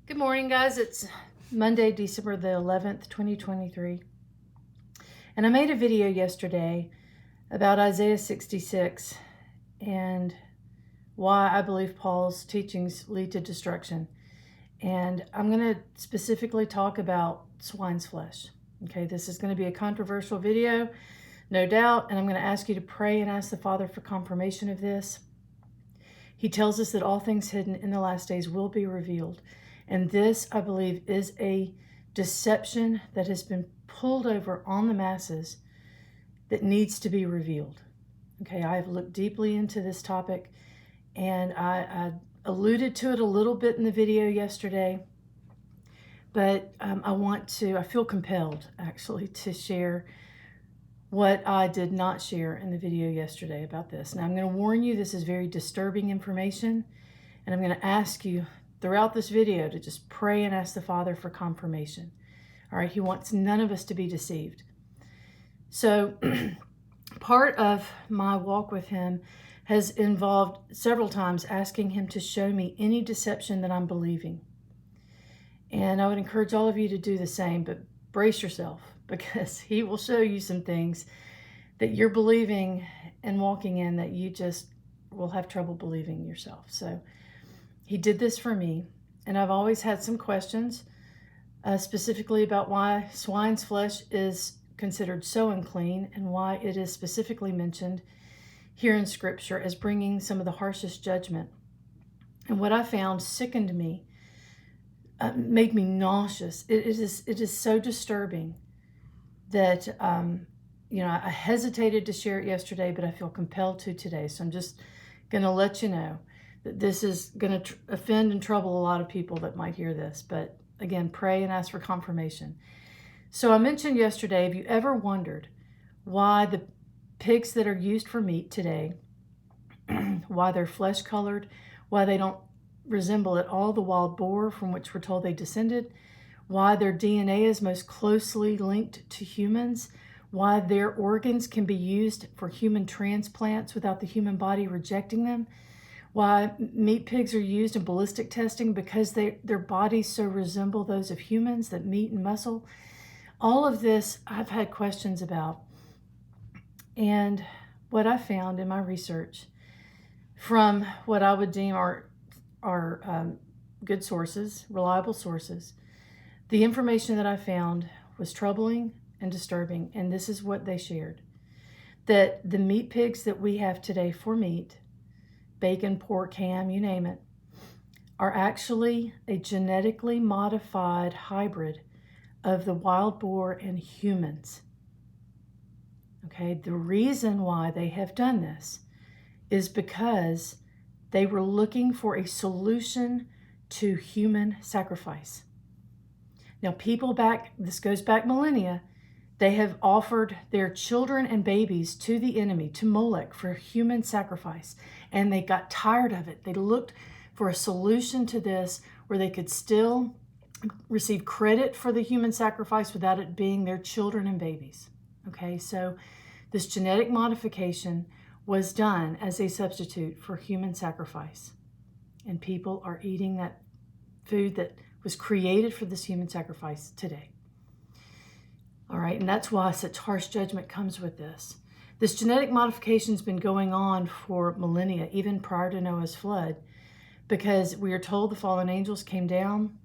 Good morning, guys. It's Monday, December the 11th, 2023. And I made a video yesterday about Isaiah 66 and why I believe Paul's teachings lead to destruction. And I'm going to specifically talk about swine's flesh. Okay, this is going to be a controversial video, no doubt. And I'm going to ask you to pray and ask the Father for confirmation of this. He tells us that all things hidden in the last days will be revealed. And this, I believe, is a deception that has been pulled over on the masses that needs to be revealed. Okay, I have looked deeply into this topic, and I alluded to it a little bit in the video yesterday, but I feel compelled, actually, to share what I did not share in the video yesterday about this. Now, I'm going to warn you, this is very disturbing information, and I'm going to ask you throughout this video to just pray and ask the Father for confirmation. All right, He wants none of us to be deceived. So part of my walk with Him has involved several times asking Him to show me any deception that I'm believing. And I would encourage all of you to do the same, but brace yourself, because He will show you some things that you're believing and walking in that you just will have trouble believing yourself. So He did this for me, and I've always had some questions, specifically about why swine's flesh is considered so unclean and why it is specifically mentioned here in Scripture as bringing some of the harshest judgment. And what I found sickened me, made me nauseous. It is so disturbing that I hesitated to share it yesterday, but I feel compelled to today. So I'm just going to let you know that this is going to offend and trouble a lot of people that might hear this. But again, pray and ask for confirmation. So I mentioned yesterday, have you ever wondered why the pigs that are used for meat today, why they're flesh colored, why they don't resemble at all the wild boar from which we're told they descended, why their DNA is most closely linked to humans, why their organs can be used for human transplants without the human body rejecting them, why meat pigs are used in ballistic testing because their bodies so resemble those of humans, that meat and muscle. All of this I've had questions about. And what I found in my research from what I would deem are good sources, reliable sources, the information that I found was troubling and disturbing. And this is what they shared: that the meat pigs that we have today for meat, bacon, pork, ham, you name it, are actually a genetically modified hybrid of the wild boar and humans. Okay, the reason why they have done this is because they were looking for a solution to human sacrifice. Now, this goes back millennia, they have offered their children and babies to the enemy, to Molech, for human sacrifice. And they got tired of it. They looked for a solution to this where they could still receive credit for the human sacrifice without it being their children and babies. Okay, so this genetic modification was done as a substitute for human sacrifice. And people are eating that food that was created for this human sacrifice today. All right, and that's why such harsh judgment comes with this. This genetic modification has been going on for millennia, even prior to Noah's flood, because we are told the fallen angels came down.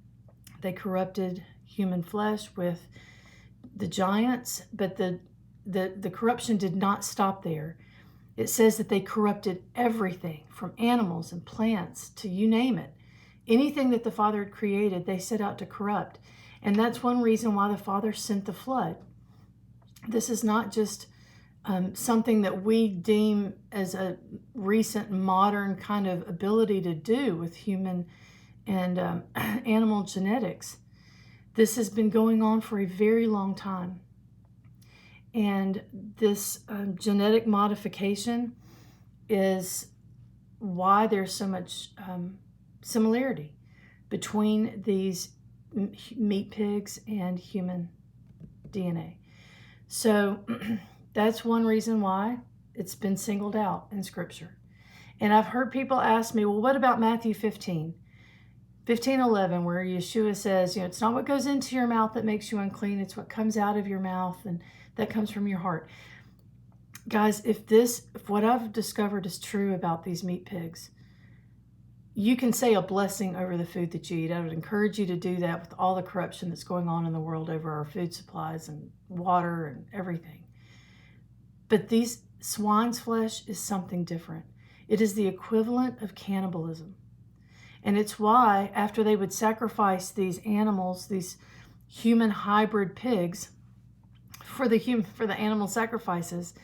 They corrupted human flesh with the giants, but the corruption did not stop there. It says that they corrupted everything from animals and plants to you name it. Anything that the Father had created, they set out to corrupt. And that's one reason why the Father sent the flood. This is not just something that we deem as a recent modern kind of ability to do with human and animal genetics. This has been going on for a very long time. And this genetic modification is why there's so much similarity between these meat pigs and human DNA. So that's one reason why it's been singled out in Scripture. And I've heard people ask me, well, what about Matthew 15? 15:11, where Yeshua says, it's not what goes into your mouth that makes you unclean, it's what comes out of your mouth, and that comes from your heart. Guys, if what I've discovered is true about these meat pigs, you can say a blessing over the food that you eat. I would encourage you to do that with all the corruption that's going on in the world over our food supplies and water and everything. But swine's flesh is something different. It is the equivalent of cannibalism. And it's why after they would sacrifice these animals, these human hybrid pigs, for the animal sacrifices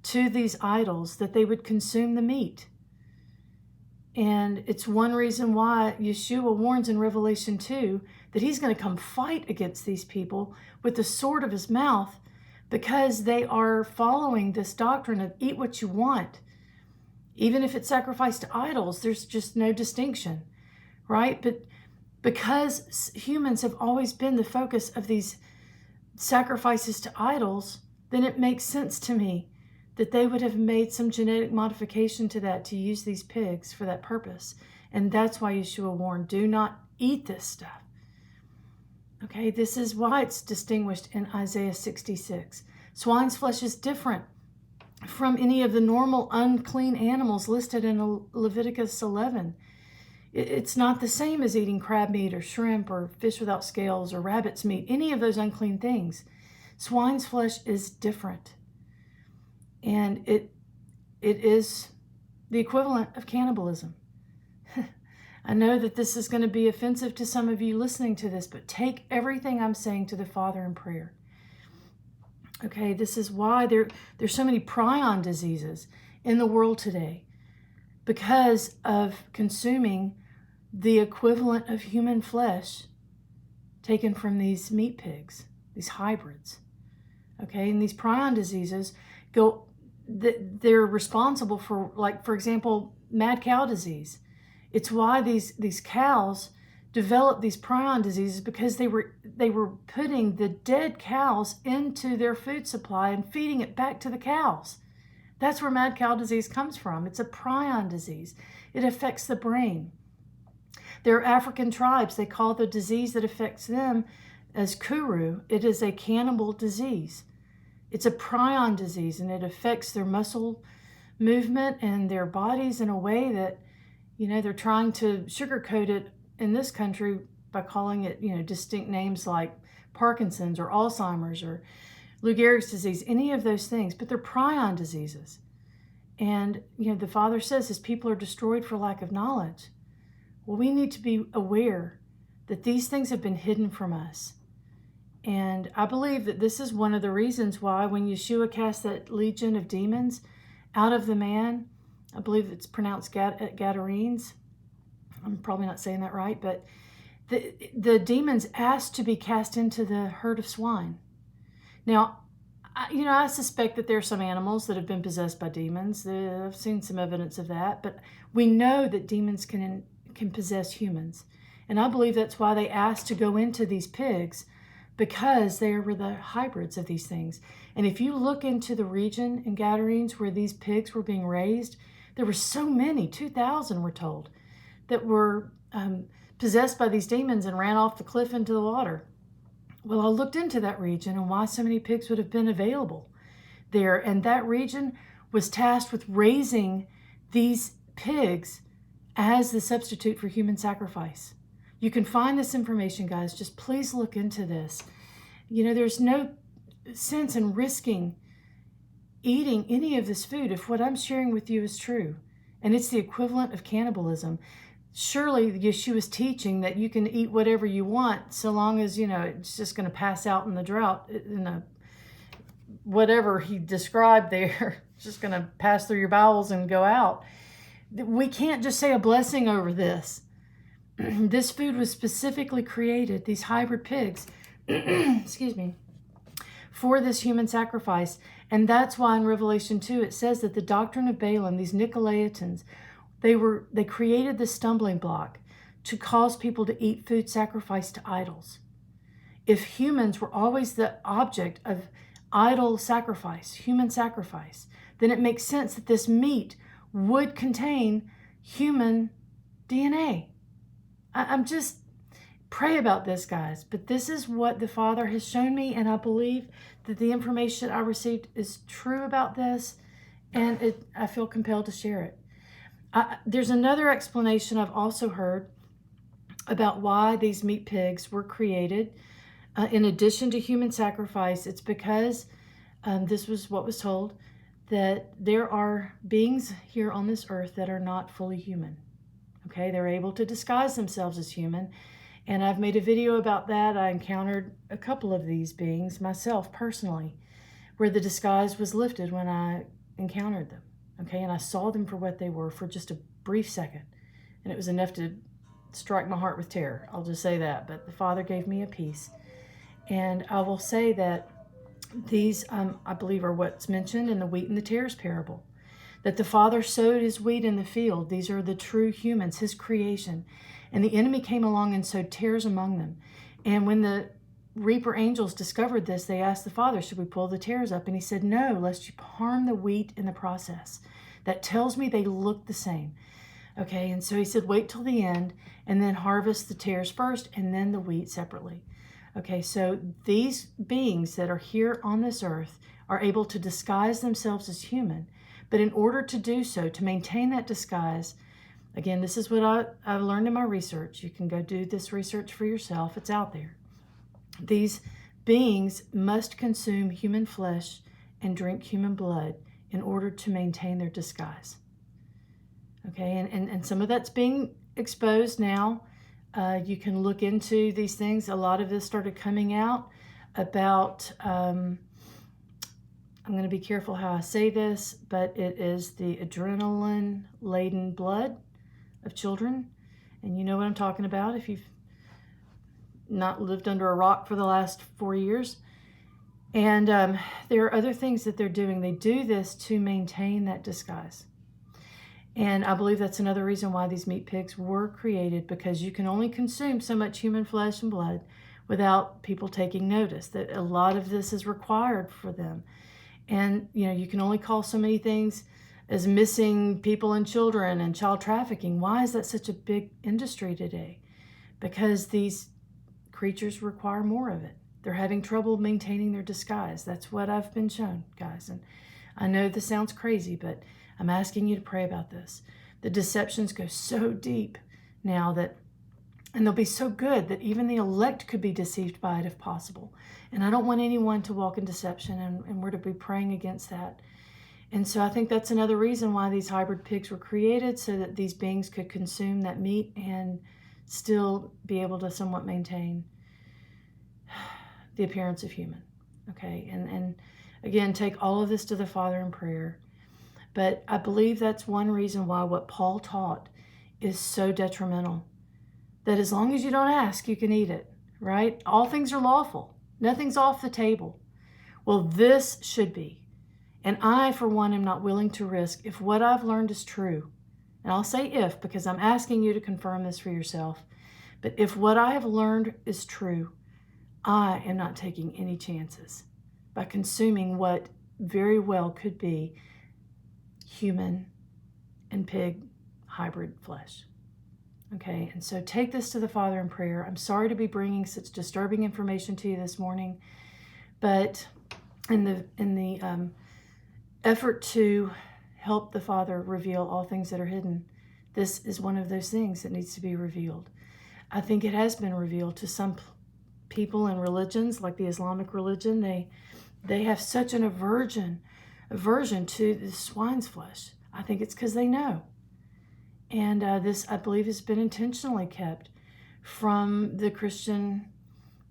to these idols, that they would consume the meat. And it's one reason why Yeshua warns in Revelation 2 that he's going to come fight against these people with the sword of his mouth, because they are following this doctrine of eat what you want. Even if it's sacrificed to idols, there's just no distinction, right? But because humans have always been the focus of these sacrifices to idols, then it makes sense to me that they would have made some genetic modification to that to use these pigs for that purpose. And that's why Yeshua warned, do not eat this stuff. Okay, this is why it's distinguished in Isaiah 66. Swine's flesh is different from any of the normal unclean animals listed in Leviticus 11. It's not the same as eating crab meat or shrimp or fish without scales or rabbit's meat, any of those unclean things. Swine's flesh is different. And it is the equivalent of cannibalism. I know that this is going to be offensive to some of you listening to this, but take everything I'm saying to the Father in prayer. Okay, this is why there's so many prion diseases in the world today, because of consuming the equivalent of human flesh taken from these meat pigs, these hybrids. Okay, and these prion diseases they're responsible for, like, for example, mad cow disease. It's why these cows developed these prion diseases, because they were putting the dead cows into their food supply and feeding it back to the cows. That's where mad cow disease comes from. It's a prion disease. It affects the brain. There are African tribes, they call the disease that affects them as kuru. It is a cannibal disease. It's a prion disease, and it affects their muscle movement and their bodies in a way that, they're trying to sugarcoat it in this country by calling it, distinct names like Parkinson's or Alzheimer's or Lou Gehrig's disease, any of those things. But they're prion diseases. And, the Father says his people are destroyed for lack of knowledge. Well, we need to be aware that these things have been hidden from us. And I believe that this is one of the reasons why when Yeshua cast that legion of demons out of the man, I believe it's pronounced Gadarenes. I'm probably not saying that right, but the demons asked to be cast into the herd of swine. Now, I suspect that there are some animals that have been possessed by demons. I've seen some evidence of that, but we know that demons can possess humans. And I believe that's why they asked to go into these pigs, because they were the hybrids of these things. And if you look into the region in Gadarenes where these pigs were being raised, there were so many, 2,000 we're told, that were possessed by these demons and ran off the cliff into the water. Well, I looked into that region and why so many pigs would have been available there. And that region was tasked with raising these pigs as the substitute for human sacrifice. You can find this information, guys. Just please look into this. There's no sense in risking eating any of this food if what I'm sharing with you is true. And it's the equivalent of cannibalism. Surely Yeshua's teaching that you can eat whatever you want so long as, it's just going to pass out in the drought, whatever he described there, it's just going to pass through your bowels and go out. We can't just say a blessing over this. This food was specifically created, these hybrid pigs, excuse me, for this human sacrifice. And that's why in Revelation 2 it says that the doctrine of Balaam, these Nicolaitans, they created the stumbling block to cause people to eat food sacrificed to idols. If humans were always the object of idol sacrifice, human sacrifice, then it makes sense that this meat would contain human DNA. I'm just, pray about this, guys. But this is what the Father has shown me, and I believe that the information I received is true about this, and I feel compelled to share it. There's another explanation I've also heard about why these meat pigs were created. In addition to human sacrifice, it's because this was what was told, that there are beings here on this earth that are not fully human. Okay, they're able to disguise themselves as human. And I've made a video about that. I encountered a couple of these beings myself personally, where the disguise was lifted when I encountered them. Okay, and I saw them for what they were for just a brief second. And it was enough to strike my heart with terror. I'll just say that. But the Father gave me a peace. And I will say that these, I believe, are what's mentioned in the wheat and the tares parable. That the Father sowed his wheat in the field. These are the true humans, his creation. And the enemy came along and sowed tares among them. And when the reaper angels discovered this, they asked the Father, should we pull the tares up? And he said, no, lest you harm the wheat in the process. That tells me they look the same. Okay, and so he said, wait till the end and then harvest the tares first and then the wheat separately. Okay, so these beings that are here on this earth are able to disguise themselves as human. But in order to do so, to maintain that disguise, again, this is what I've learned in my research. You can go do this research for yourself. It's out there. These beings must consume human flesh and drink human blood in order to maintain their disguise. Okay, and some of that's being exposed now. You can look into these things. A lot of this started coming out about, I'm going to be careful how I say this, but it is the adrenaline-laden blood of children. And you know what I'm talking about if you've not lived under a rock for the last 4 years. And there are other things that they're doing. They do this to maintain that disguise. And I believe that's another reason why these meat pigs were created, because you can only consume so much human flesh and blood without people taking notice that a lot of this is required for them. And, you know, you can only call so many things as missing people and children and child trafficking. Why is that such a big industry today? Because these creatures require more of it. They're having trouble maintaining their disguise. That's what I've been shown, guys. And I know this sounds crazy, but I'm asking you to pray about this. The deceptions go so deep now and they'll be so good that even the elect could be deceived by it if possible. And I don't want anyone to walk in deception, and we're to be praying against that. And so I think that's another reason why these hybrid pigs were created, so that these beings could consume that meat and still be able to somewhat maintain the appearance of human. Okay, and again, take all of this to the Father in prayer. But I believe that's one reason why what Paul taught is so detrimental. That as long as you don't ask, you can eat it, right? All things are lawful. Nothing's off the table. Well, this should be. And I, for one, am not willing to risk, if what I've learned is true, and I'll say if, because I'm asking you to confirm this for yourself, but if what I have learned is true, I am not taking any chances by consuming what very well could be human and pig hybrid flesh. Okay, and so take this to the Father in prayer. I'm sorry to be bringing such disturbing information to you this morning, but in the effort to help the Father reveal all things that are hidden, this is one of those things that needs to be revealed. I think it has been revealed to some people in religions, like the Islamic religion. They have such an aversion to the swine's flesh. I think it's because they know. And this, I believe, has been intentionally kept from the Christian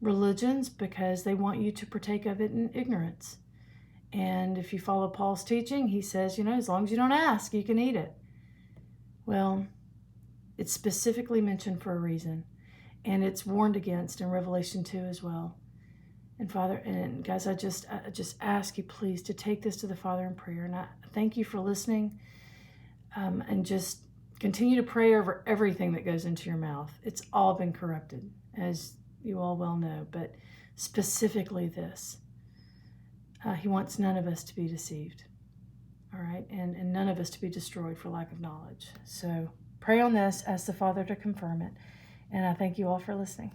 religions because they want you to partake of it in ignorance. And if you follow Paul's teaching, he says, you know, as long as you don't ask, you can eat it. Well, it's specifically mentioned for a reason. And it's warned against in Revelation 2 as well. And Father, and guys, I just ask you, please, to take this to the Father in prayer. And I thank you for listening, and just continue to pray over everything that goes into your mouth. It's all been corrupted, as you all well know, but specifically this. He wants none of us to be deceived, all right? And none of us to be destroyed for lack of knowledge. So pray on this, ask the Father to confirm it, And I thank you all for listening.